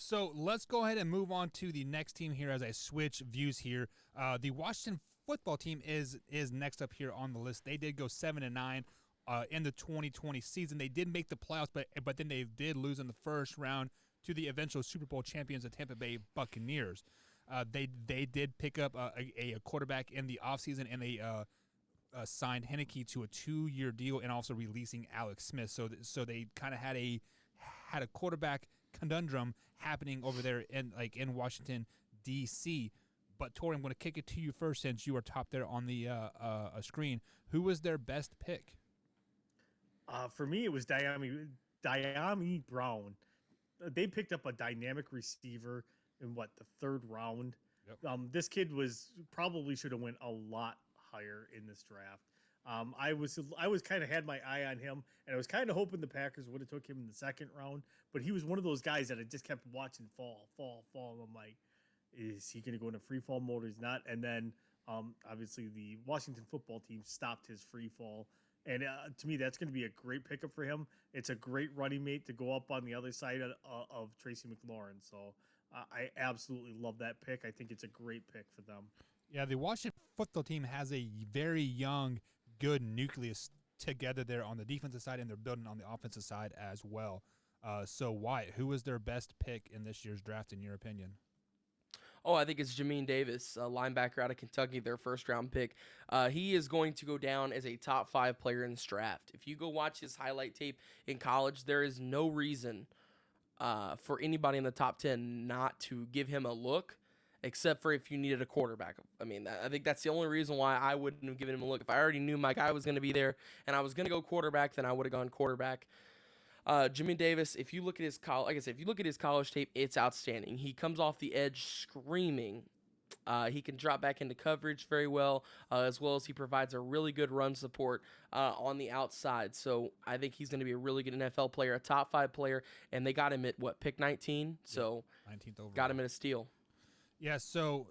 So let's go ahead and move on to the next team here as I switch views here. The Washington football team is next up here on the list. They did go 7-9 in the 2020 season. They did make the playoffs, but then they did lose in the first round to the eventual Super Bowl champions, the Tampa Bay Buccaneers. They did pick up a quarterback in the offseason, and they signed Heineke to a 2-year deal, and also releasing Alex Smith. So they kind of had a quarterback conundrum happening over there in Washington D.C. But Tori, I'm going to kick it to you first since you are top there on the screen. Who was their best pick? For me, it was Dyami Brown. They picked up a dynamic receiver in the third round. Yep. This kid probably should have went a lot higher in this draft. I was kind of had my eye on him, and I was kind of hoping the Packers would have took him in the second round. But he was one of those guys that I just kept watching fall. And I'm like, is he going to go into free fall mode or is not? And then obviously the Washington football team stopped his free fall. And to me, that's going to be a great pickup for him. It's a great running mate to go up on the other side of Tracy McLaurin. So I absolutely love that pick. I think it's a great pick for them. Yeah, the Washington football team has a very young, good nucleus together there on the defensive side, and they're building on the offensive side as well. So, Wyatt, who was their best pick in this year's draft, in your opinion? Oh, I think it's Jamin Davis, a linebacker out of Kentucky, their first-round pick. He is going to go down as a top 5 player in this draft. If you go watch his highlight tape in college, there is no reason for anybody in the top 10 not to give him a look, except for if you needed a quarterback. I mean, I think that's the only reason why I wouldn't have given him a look. If I already knew my guy was going to be there and I was going to go quarterback, then I would have gone quarterback. Jamin Davis, if you look at his college tape, it's outstanding. He comes off the edge screaming. He can drop back into coverage very well as he provides a really good run support on the outside. So I think he's going to be a really good NFL player, a top 5 player, and they got him at pick 19? So 19th overall. Got him at a steal. Yeah, so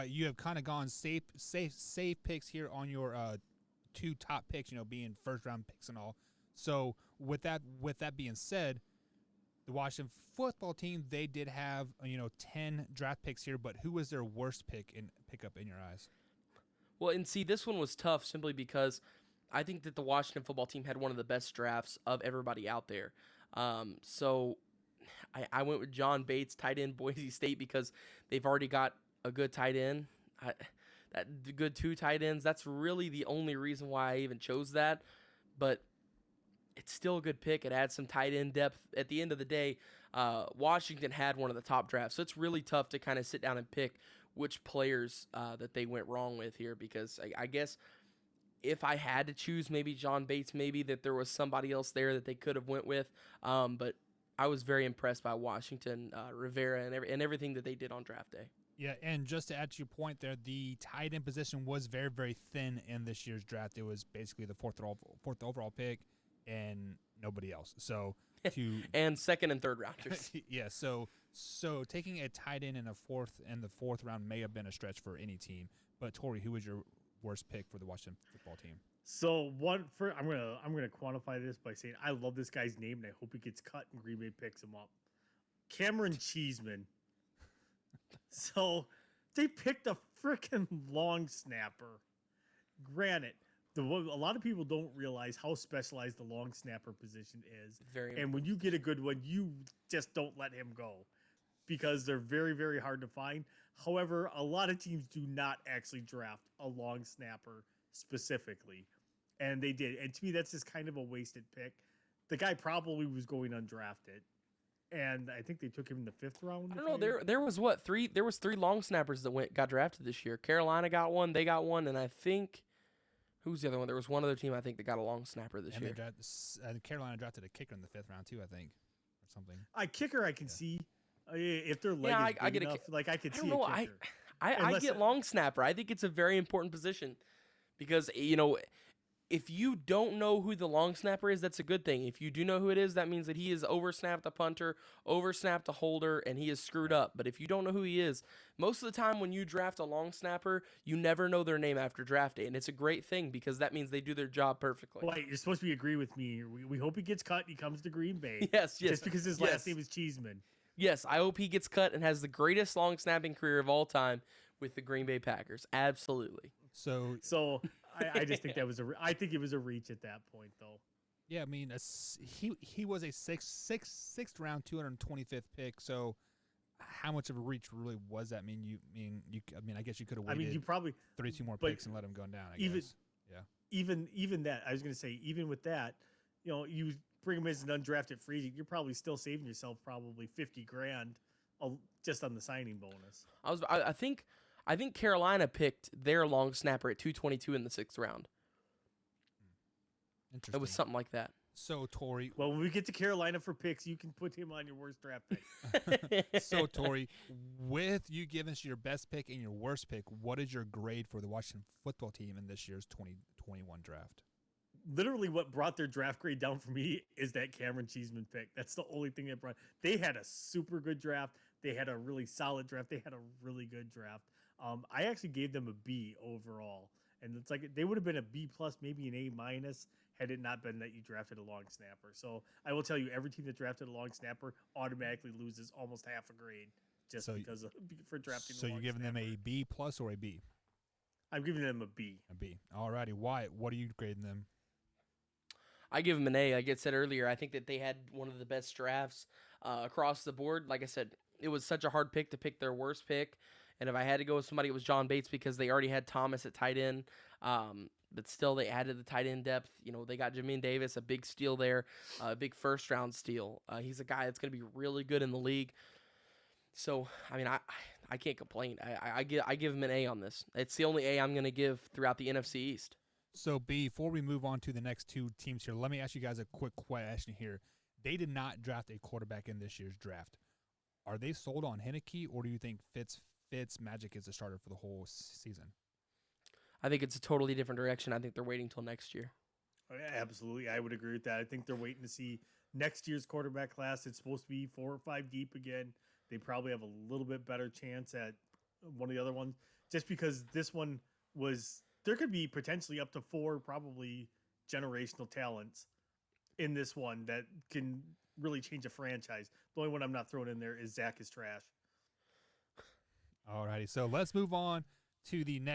you have kind of gone safe picks here on your 2 top picks, being first round picks and all. So with that being said, the Washington football team, they did have 10 draft picks here, but who was their worst pickup in your eyes? Well, and see, this one was tough simply because I think that the Washington football team had one of the best drafts of everybody out there. So I went with John Bates, tight end, Boise State, because they've already got a good tight end. The good 2 tight ends. That's really the only reason why I even chose that. But it's still a good pick. It adds some tight end depth. At the end of the day, Washington had one of the top drafts, so it's really tough to kind of sit down and pick which players that they went wrong with here, because I guess if I had to choose maybe John Bates, maybe that there was somebody else there that they could have went with, but I was very impressed by Washington, Rivera, and everything that they did on draft day. Yeah, and just to add to your point there, the tight end position was very, very thin in this year's draft. It was basically the fourth overall pick and nobody else. So and second and third rounders. Yeah, so taking a tight end in the fourth round may have been a stretch for any team. But Tori, who was your worst pick for the Washington football team? So I'm gonna quantify this by saying I love this guy's name and I hope he gets cut and Green Bay picks him up. Cameron Cheeseman. So they picked a freaking long snapper. Granted, a lot of people don't realize how specialized the long snapper position is. And when you get a good one, you just don't let him go because they're very, very hard to find. However, a lot of teams do not actually draft a long snapper specifically. And they did. And to me, that's just kind of a wasted pick. The guy probably was going undrafted. And I think they took him in the 5th round. I don't know. There was 3 long snappers that got drafted this year. Carolina got one, they got one, and I think who's the other one? There was one other team I think that got a long snapper this year. Carolina drafted a kicker in the 5th round too, I think, or something. Kicker I can see if their leg is big enough. I could see a kicker. I get long snapper. I think it's a very important position because if you don't know who the long snapper is, that's a good thing. If you do know who it is, that means that he has oversnapped a punter, oversnapped a holder, and he is screwed up. But if you don't know who he is, most of the time when you draft a long snapper, you never know their name after draft day. And it's a great thing because that means they do their job perfectly. Well, you're supposed to agree with me. We hope he gets cut and he comes to Green Bay. Yes. Just because his last name is Cheeseman. Yes, I hope he gets cut and has the greatest long snapping career of all time with the Green Bay Packers. Absolutely. So So I just think that was I think it was a reach at that point, though. yeah, I mean, he was a sixth round 225th pick. So how much of a reach really was that? I mean, I guess you could have I waited mean, you probably 32 more but picks and let him go down. I even guess. Yeah. even that, I was going to say, even with that, you bring him as an undrafted free agent, you're probably still saving yourself probably 50 grand just on the signing bonus. I think Carolina picked their long snapper at 222 in the 6th round. Interesting. It was something like that. So Tori, Well, when we get to Carolina for picks, you can put him on your worst draft pick. so Tori, with you giving us your best pick and your worst pick, what is your grade for the Washington football team in this year's 2021 draft? Literally, what brought their draft grade down for me is that Cameron Cheeseman pick. That's the only thing that brought. They had a super good draft. They had a really solid draft. They had a really good draft. I actually gave them a B overall, and it's like they would have been a B plus, maybe an A minus, had it not been that you drafted a long snapper. So I will tell you, every team that drafted a long snapper automatically loses almost half a grade just because for drafting. So you're giving them a B plus or a B? I'm giving them a B. A B. Alrighty. Why? What are you grading them? I give them an A. Like I said earlier, I think that they had one of the best drafts across the board. Like I said, it was such a hard pick to pick their worst pick. And if I had to go with somebody, it was John Bates because they already had Thomas at tight end. But still, they added the tight end depth. They got Jamin Davis, a big steal there, a big first-round steal. He's a guy that's going to be really good in the league. So, I mean, I can't complain. I give him an A on this. It's the only A I'm going to give throughout the NFC East. So, before we move on to the next two teams here, let me ask you guys a quick question here. They did not draft a quarterback in this year's draft. Are they sold on Heinicke, or do you think Fitz Magic is the starter for the whole season? I think it's a totally different direction. I think they're waiting till next year. Oh, yeah, absolutely. I would agree with that. I think they're waiting to see next year's quarterback class. It's supposed to be 4 or 5 deep again. They probably have a little bit better chance at one of the other ones just because this one was – there could be potentially up to 4 probably generational talents in this one that can really change a franchise. The only one I'm not throwing in there is Zach is trash. Alrighty, so let's move on to the next